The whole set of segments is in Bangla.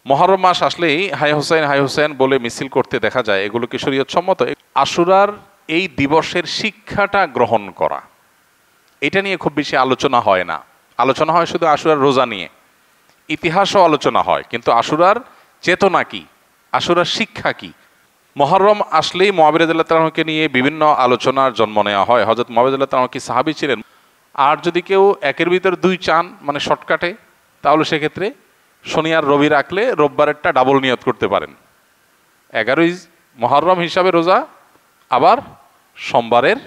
মুহররম মাস আসলেই হাই হুসাইন বলে মিছিল করতে দেখা যায়, এগুলো কি শরীয়ত সম্মত? আশুরার এই দিবসের শিক্ষাটা গ্রহণ করা, এটা নিয়ে খুব বেশি আলোচনা হয় না। আলোচনা হয় শুধু আশুরার রোজা নিয়ে, ইতিহাসও আলোচনা হয়, কিন্তু আশুরার চেতনা কি, আশুরার শিক্ষা কি। মুহররম আসলেই মুআবিয়া রাদিয়াল্লাহু তাআলাকে নিয়ে বিভিন্ন আলোচনার জন্ম নেওয়া হয়। হযরত মুআবিয়া রাদিয়াল্লাহু তাআলা কি সাহাবী ছিলেন? আর যদি কেউ একের ভিতর দুই চান, মানে শর্টকাটে, তাহলে সেক্ষেত্রে শনি আর রবি রাখলে রোববারেরটা ডাবল নিয়ত করতে পারেন। 11ই মুহররম হিসাবে রোজা, আবার সোমবারের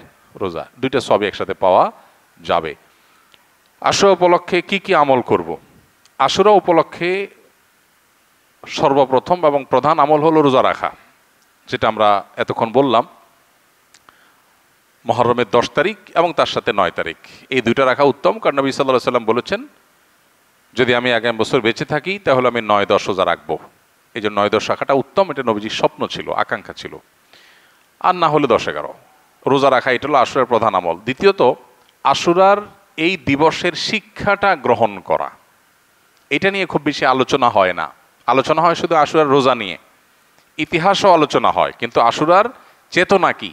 রোজা, দুইটা সবই একসাথে পাওয়া যাবে। আশুরা উপলক্ষে কি কি আমল করব? আশুরা উপলক্ষে সর্বপ্রথম এবং প্রধান আমল হলো রোজা রাখা, যেটা আমরা এতক্ষণ বললাম। মুহররমের 10 তারিখ এবং তার সাথে 9 তারিখ, এই দুইটা রাখা উত্তম, কারণ নবী সাল্লাল্লাহু আলাইহি ওয়াসাল্লাম বলেছেন, যদি আমি আগামী বছর বেঁচে থাকি তাহলে আমি 9-10 রোজা রাখবো। এই যে 9-10 রাখাটা উত্তম, এটা নবীজির স্বপ্ন ছিল, আকাঙ্ক্ষা ছিল। আর না হলে 10-11 রোজা রাখা, এটা হলো আশুরার প্রধান আমল। দ্বিতীয়ত, আশুরার এই দিবসের শিক্ষাটা গ্রহণ করা, এটা নিয়ে খুব বেশি আলোচনা হয় না। আলোচনা হয় শুধু আশুরার রোজা নিয়ে, ইতিহাসও আলোচনা হয়, কিন্তু আশুরার চেতনা কি,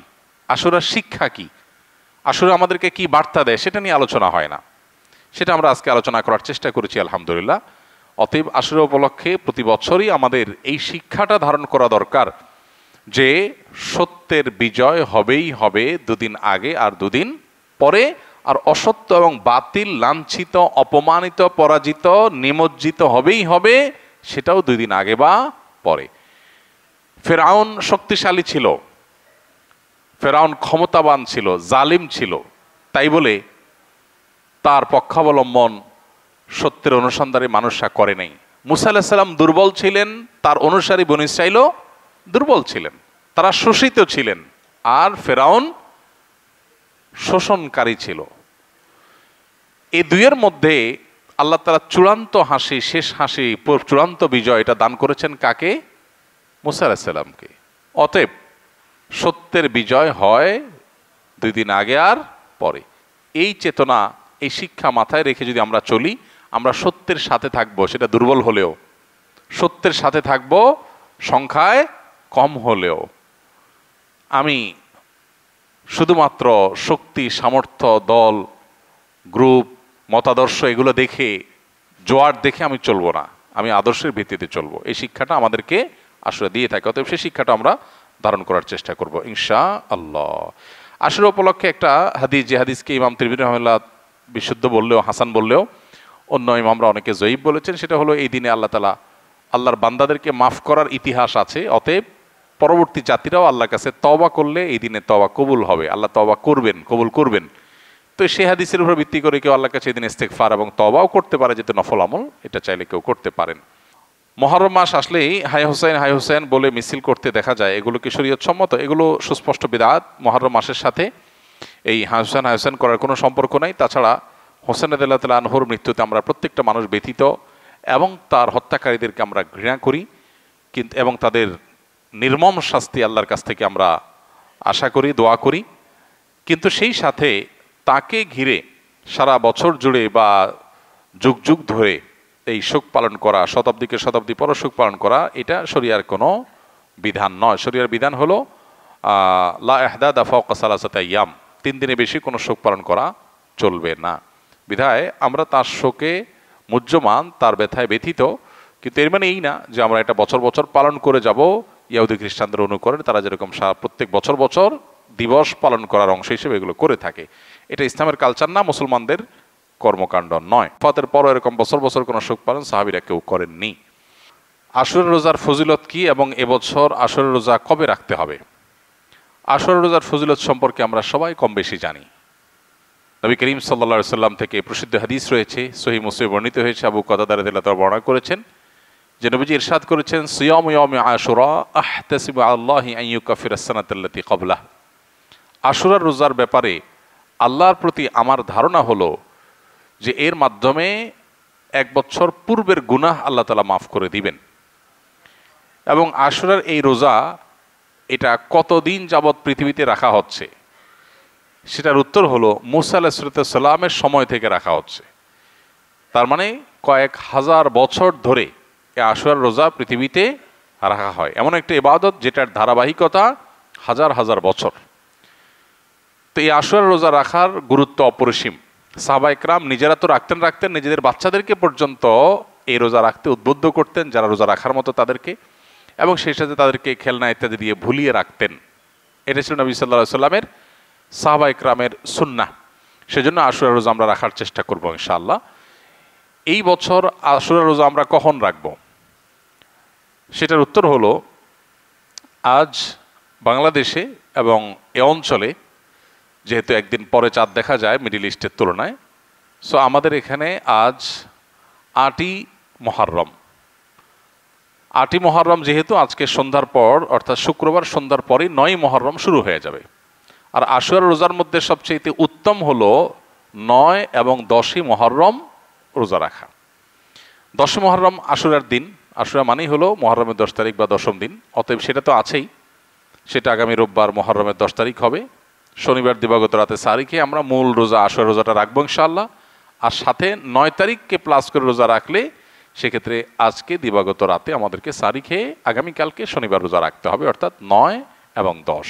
আশুরার শিক্ষা কি, আশুরা আমাদেরকে কি বার্তা দেয়, সেটা নিয়ে আলোচনা হয় না। সেটা আমরা আজকে আলোচনা করার চেষ্টা করেছি, আলহামদুলিল্লাহ। অতএব আশুরা উপলক্ষে প্রতি বছরই আমাদের এই শিক্ষাটা ধারণ করা দরকার যে সত্যের বিজয় হবেই হবে, দুদিন আগে আর দুদিন পরে। আর অসত্য এবং বাতিল লাঞ্ছিত, অপমানিত, পরাজিত, নিমজ্জিত হবেই হবে, সেটাও 2 দিন আগে বা পরে। ফেরাউন শক্তিশালী ছিল, ফেরাউন ক্ষমতাবান ছিল, জালিম ছিল, তাই বলে তার পক্ষাবলম্বন সত্যের অনুসন্ধানে মানুষরা করে নাই। মুসা আলাইহিস সালাম দুর্বল ছিলেন, তার অনুসারী বনী ইসরাঈলও দুর্বল ছিলেন, তারা শোষিত ছিলেন, আর ফেরাউন শোষণকারী ছিল। এই দুইয়ের মধ্যে আল্লাহ তাআলা চূড়ান্ত হাসি, শেষ হাসি, চূড়ান্ত বিজয় এটা দান করেছেন কাকে? মুসা আলাইহিস সালামকে। অতএব সত্যের বিজয় হয় 2 দিন আগে আর পরে। এই চেতনা, এই শিক্ষা মাথায় রেখে যদি আমরা চলি, আমরা সত্যের সাথে থাকবো, সেটা দুর্বল হলেও সত্যের সাথে থাকবো, সংখ্যায় কম হলেও। আমি শুধুমাত্র শক্তি, সামর্থ্য, দল, গ্রুপ, মতাদর্শ এগুলো দেখে, জোয়ার দেখে আমি চলবো না, আমি আদর্শের ভিত্তিতে চলবো। এই শিক্ষাটা আমাদেরকে আসলে দিয়ে থাকে। অতএব সেই শিক্ষাটা আমরা ধারণ করার চেষ্টা করব ইনশাআল্লাহ। আশুরা উপলক্ষে একটা হাদিস, যে হাদিসকে ইমাম তিরমিজি রাহিমাহুল্লাহ বিশুদ্ধ বললেও, হাসান বললেও, অন্য ইমামরা অনেকে জয়ীফ বলেছেন, সেটা হলো এই দিনে আল্লাহ তাআলা আল্লাহর বান্দাদেরকে মাফ করার ইতিহাস আছে। অতএব পরবর্তী জাতিরাও আল্লাহর কাছে তওবা করলে এই দিনে তওবা কবুল হবে, আল্লাহ তওবা করবেন, কবুল করবেন। তো সেই হাদিসের উপর ভিত্তি করে কেউ আল্লাহর কাছে এই দিন ইস্তেগফার এবং তওবাও করতে পারে, যেহেতু নফল আমল, এটা চাইলে কেউ করতে পারেন। মুহররম মাস আসলেই হাই হুসাইন বলে মিছিল করতে দেখা যায়, এগুলো কি শরীয়ত সম্মত? এগুলো সুস্পষ্ট বিদআত। মুহররম মাসের সাথে এই হাই হুসাইন করার কোনো সম্পর্ক নাই। তাছাড়া হোসেন রাদিয়াল্লাহু তাআলা আনহুর মৃত্যুতে আমরা প্রত্যেকটা মানুষ ব্যথিত, এবং তার হত্যাকারীদেরকে আমরা ঘৃণা করি, কিন্তু এবং তাদের নির্মম শাস্তি আল্লাহর কাছ থেকে আমরা আশা করি, দোয়া করি। কিন্তু সেই সাথে তাকে ঘিরে সারা বছর জুড়ে বা যুগ যুগ ধরে এই শোক পালন করা, শতাব্দীকে শতাব্দী পর শোক পালন করা, এটা শরিয়ার কোনো বিধান নয়। শরিয়ার বিধান হলো লা ইহদাদা ফাওকা সালাসাতি আইয়াম, 3 দিনে বেশি কোনো শোক পালন করা চলবে না। বিধায় আমরা তার শোকে মুহ্যমান, তার ব্যথায় ব্যথিত, কিন্তু এর মানে এই না যে আমরা এটা বছর বছর পালন করে যাব। ইহুদি খ্রিস্টানদের অনুকরণে তারা যেরকম প্রত্যেক বছর বছর দিবস পালন করার অংশ হিসেবে এগুলো করে থাকে, এটা ইসলামের কালচার না, মুসলমানদের কর্মকাণ্ড নয়। ফাতের পরও এরকম বছর বছর কোনো শোক পালন সাহাবীরা কেউ করেননি। আশুরা রোজার ফজিলত কি এবং এবছর আশুরা রোজা কবে রাখতে হবে? আশুরা রোজার ফজিলত সম্পর্কে আমরা সবাই কম বেশি জানি। নবী করিম সাল্লাল্লাহু আলাইহি সাল্লাম থেকে প্রসিদ্ধ হাদিস রয়েছে, সহিহ মুসলিমে বর্ণিত হয়েছে। আবু কাতাদা রাদিয়াল্লাহু তাআলা বর্ণনা করেছেন যে নবীজি ইরশাদ করেছেন, সিয়ামু ইয়াউমি আশুরা আহতাসিবু আলাল্লাহি আন ইউকাফিরাস সানাতাল্লাতী ক্বাবলাহ। আশুরার রোজার ব্যাপারে আল্লাহর প্রতি আমার ধারণা হলো যে এর মাধ্যমে 1 বছর পূর্বের গুনাহ আল্লাহ তাআলা মাফ করে দিবেন। এবং আশুরার এই রোজা, এটা কতদিন যাবৎ পৃথিবীতে রাখা হচ্ছে, সেটার উত্তর হলো মুসা আলাইহিস সালামের সময় থেকে রাখা হচ্ছে। তার মানে কয়েক হাজার বছর ধরে এই আশুরার রোজা পৃথিবীতে রাখা হয়। এমন একটা ইবাদত যেটার ধারাবাহিকতা হাজার হাজার বছর। তো এই আশুরার রোজা রাখার গুরুত্ব অপরিসীম। সাহাবা ইকরাম নিজেরা তো রাখতেন, নিজেদের বাচ্চাদেরকে পর্যন্ত এই রোজা রাখতে উদ্বুদ্ধ করতেন, যারা রোজা রাখার মতো তাদেরকে, এবং সেই সাথে তাদেরকে খেলনা ইত্যাদি দিয়ে ভুলিয়ে রাখতেন। এটা ছিল নবী সাল্লাল্লাহু আলাইহি সাল্লামের, সাহাবা ইকরামের সুন্নাহ। সেজন্য আশুরার রোজা আমরা রাখার চেষ্টা করব ইনশাআল্লাহ। এই বছর আশুরার রোজা আমরা কখন রাখব? সেটার উত্তর হলো, আজ বাংলাদেশে এবং এ অঞ্চলে যেহেতু একদিন পরে চাঁদ দেখা যায় মিডিল ইস্টের তুলনায়, সো আমাদের এখানে আজ ৮ই মুহররম। ৮ই মুহররম যেহেতু আজকে সন্ধ্যার পর, অর্থাৎ শুক্রবার সন্ধ্যার পরেই ৯ই মুহররম শুরু হয়ে যাবে। আর আশুরার রোজার মধ্যে সবচেয়ে উত্তম হলো ৯ এবং 10ই মুহররম রোজা রাখা। 10ই মুহররম আশুরার দিন, আশুরা মানেই হলো মুহররমের 10 তারিখ বা 10ম দিন, অতএব সেটা তো আছেই। সেটা আগামী রোববার মুহররমের 10 তারিখ হবে। শনিবার দিবাগত রাতে সাহরি খেয়ে আমরা মূল রোজা আশুরা রোজাটা রাখবো ইনশাআল্লাহ। আর সাথে 9 তারিখকে প্লাস করে রোজা রাখলে সেক্ষেত্রে আজকে দিবাগত রাতে আমাদেরকে সাহরি খেয়ে আগামীকালকে শনিবার রোজা রাখতে হবে, অর্থাৎ 9 এবং 10।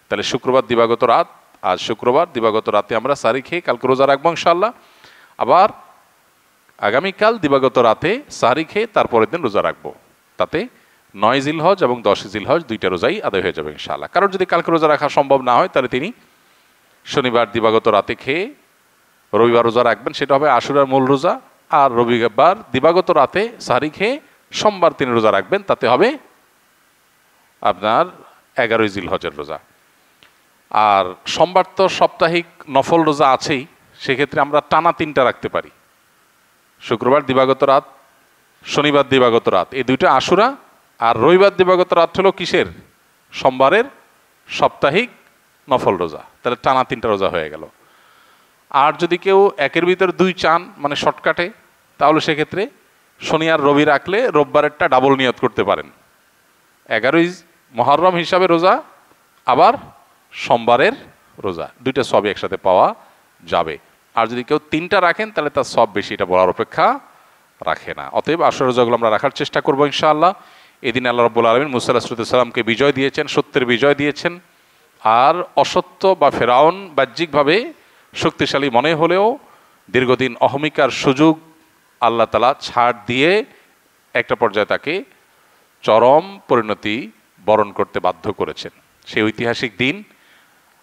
তাহলে শুক্রবার দিবাগত রাত, আজ শুক্রবার দিবাগত রাতে আমরা সাহরি খেয়ে কালকে রোজা রাখবো ইনশাআল্লাহ। আবার আগামীকাল দিবাগত রাতে সাহরি খেয়ে তারপরের দিন রোজা রাখবো। তাতে 9 জিলহজ এবং 10 জিলহজ দুইটা রোজাই আদায় হয়ে যাবে ইনশাআল্লাহ। কারণ যদি কালকে রোজা রাখা সম্ভব না হয়, তাহলে তিনি শনিবার দিবাগত রাতে খেয়ে রবিবার রোজা রাখবেন, সেটা হবে আশুরার মূল রোজা। আর রবিবার দিবাগত রাতে সাহরি খেয়ে সোমবার তিনি রোজা রাখবেন, তাতে হবে আপনার 11 জিলহজের রোজা। আর সোমবার তো সাপ্তাহিক নফল রোজা আছেই, সেক্ষেত্রে আমরা টানা 3টা রাখতে পারি। শুক্রবার দিবাগত রাত, শনিবার দিবাগত রাত, এই দুইটা আশুরা। আর রবিবার দিবাগত রাত হলো কিসের? সোমবারের সাপ্তাহিক নফল রোজা। তাহলে টানা 3টা রোজা হয়ে গেল। আর যদি কেউ একের ভিতর 2 চান, মানে শর্টকাটে, তাহলে সেক্ষেত্রে শনি আর রবি রাখলে রোববারেরটা ডাবল নিয়ত করতে পারেন। 11ই মুহররম হিসাবে রোজা, আবার সোমবারের রোজা, দুইটা সবই একসাথে পাওয়া যাবে। আর যদি কেউ 3টা রাখেন তাহলে তার সব বেশি, এটা বলার অপেক্ষা রাখে না। অতএব আশুরা রোজাগুলো আমরা রাখার চেষ্টা করবো ইনশাআল্লাহ। এদিন আল্লাহ রাব্বুল আলামিন মুসা আলাইহিস সালামকে বিজয় দিয়েছেন, সত্যের বিজয় দিয়েছেন। আর অসত্য বা ফেরাউন বাহ্যিকভাবে শক্তিশালী মনে হলেও দীর্ঘদিন অহমিকার সুযোগ আল্লাহ তাআলা ছাড় দিয়ে একটা পর্যায়ে তাকে চরম পরিণতি বরণ করতে বাধ্য করেছেন। সেই ঐতিহাসিক দিন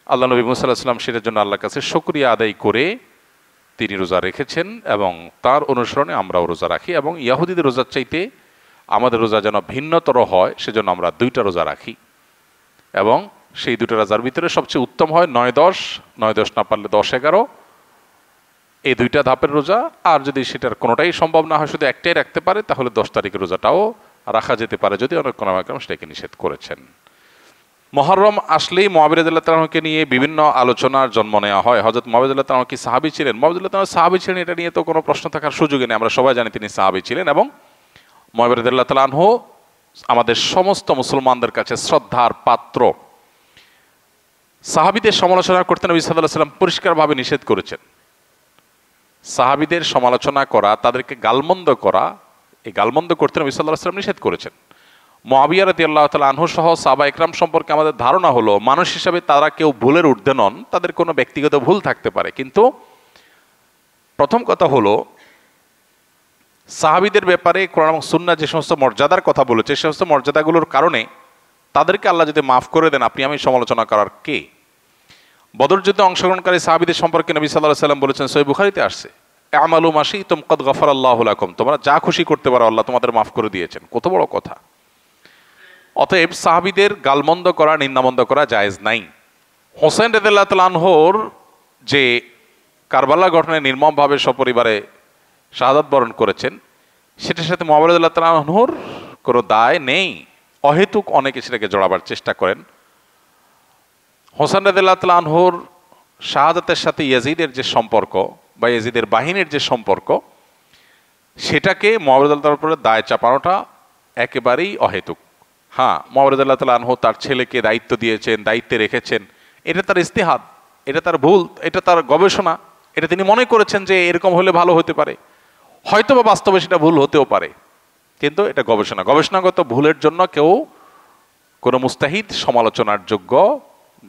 আল্লাহ নবী মুসা আলাইহিস সালাম সেটার জন্য আল্লাহর কাছে শুকরিয়া আদায় করে তিনি রোজা রেখেছেন, এবং তার অনুসরণে আমরাও রোজা রাখি। এবং ইয়াহুদীদের রোজার চাইতে আমাদের রোজা যেন ভিন্নতর হয়, সেজন্য আমরা 2টা রোজা রাখি। এবং সেই 2টা রোজার ভিতরে সবচেয়ে উত্তম হয় 9-10, 9-10 না পারলে 10-11, এই 2টা ধাপের রোজা। আর যদি সেটার কোনোটাই সম্ভব না হয়, শুধু একটাই রাখতে পারে, তাহলে 10 তারিখের রোজাটাও রাখা যেতে পারে, যদি অনেক কোনো সেটাকে নিষেধ করেছেন। মুহররম আসলেই মুআবিয়া রাদিয়াল্লাহু তাআলাকে নিয়ে বিভিন্ন আলোচনার জন্ম নেওয়া হয়। হযরত মুআবিয়া রাদিয়াল্লাহু তাআলা কি সাহাবী ছিলেন? মুআবিয়া রাদিয়াল্লাহু তাআলা সাহাবী ছিলেন, এটা নিয়ে তো কোনো প্রশ্ন থাকার সুযোগই নেই। আমরা সবাই জানি তিনি সাহাবী ছিলেন। এবং মুআবিয়া রাদিয়াল্লাহু তাআলা আনহু আমাদের সমস্ত মুসলমানদের কাছে শ্রদ্ধার পাত্র। সাহাবীদের সমালোচনা করতে নবী সাল্লাল্লাহু আলাইহি ওয়াসাল্লাম পরিষ্কারভাবে নিষেধ করেছেন। সাহাবীদের সমালোচনা করা, তাদেরকে গালমন্দ করা, এই গালমন্দ করতে নবী সাল্লাল্লাহু আলাইহি ওয়াসাল্লাম নিষেধ করেছেন। মুআবিয়া রাদিয়াল্লাহু তাআলা আনহু সহ সাহাবা ইকরাম সম্পর্কে আমাদের ধারণা হলো, মানুষ হিসাবে তারা কেউ ভুলের ঊর্ধ্বে নন, তাদের কোনো ব্যক্তিগত ভুল থাকতে পারে। কিন্তু প্রথম কথা হলো, সাহাবীদের ব্যাপারে কোরআন এবং সুন্নাহ যে সমস্ত মর্যাদার কথা বলেছে, সেই সমস্ত মর্যাদাগুলোর কারণে তাদেরকে আল্লাহ যদি মাফ করে দেন, আপনি আমি সমালোচনা করার কে? বদর যুদ্ধে অংশগ্রহণকারী সাহাবীদের সম্পর্কে নবী সাল্লাল্লাহু আলাইহি ওয়াসাল্লাম বলেছেন, সহিহ বুখারীতে আসছে, আমালু মা শি'তুম ক্বাদ গাফারাল্লাহু লাকুম, তোমরা যা খুশি করতে পারো, আল্লাহ তোমাদের মাফ করে দিয়েছেন। কত বড় কথা! অতএব সাহাবীদের গালমন্দ করা, নিন্দামন্দ করা জায়েজ নাই। হোসেন রাদিয়াল্লাহু তাআলা আনহুর যে কারবালা ঘটনায় নির্মমভাবে সপরিবারে শাহাদাত বরণ করেছেন, সেটার সাথে মুআবিয়া রাদিয়াল্লাহু তাআলা আনহুর কোনো দায় নেই। অহেতুক অনেকে সেটাকে জড়াবার চেষ্টা করেন। হোসেন রাদিয়াল্লাহু তাআলা আনহুর শাহাদাতের সাথে ইয়াজিদের যে সম্পর্ক বা ইয়াজিদের বাহিনীর যে সম্পর্ক, সেটাকে মুআবিয়া রাদিয়াল্লাহু তাআলার উপরে দায় চাপানোটা একেবারেই অহেতুক। হ্যাঁ, মুআবিয়া রাদিয়াল্লাহু তাআলা আনহু তার ছেলেকে দায়িত্ব দিয়েছেন, দায়িত্বে রেখেছেন, এটা তার ইজতিহাদ, এটা তার ভুল, এটা তার গবেষণা, এটা তিনি মনে করেছেন যে এরকম হলে ভালো হতে পারে। হয়তো বা বাস্তবে সেটা ভুল হতেও পারে। কিন্তু এটা গবেষণাগত ভুলের জন্য কেউ কোনো মুস্তাহিদ সমালোচনার যোগ্য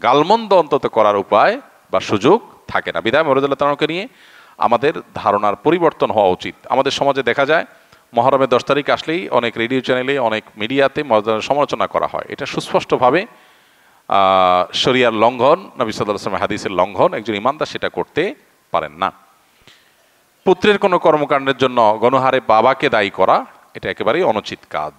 গালমন্দ অন্তত করার উপায় বা সুযোগ থাকে না। বিধায় মরদুল্লাহ তাআলাকে নিয়ে আমাদের ধারণার পরিবর্তন হওয়া উচিত। আমাদের সমাজে দেখা যায় মহরমের 10 তারিখ আসলেই অনেক রেডিও চ্যানেলে, অনেক মিডিয়াতে মরদুল্লাহর সমালোচনা করা হয়। এটা সুস্পষ্টভাবে শরিয়ার লঙ্ঘন, নবী সাল্লাল্লাহু আলাইহি ওয়াসাল্লামের হাদিসের লঙ্ঘন। একজন ইমানদার সেটা করতে পারেন না। পুত্রের কোনো কর্মকাণ্ডের জন্য গণহারে বাবাকে দায়ী করা এটা একেবারেই অনুচিত কাজ।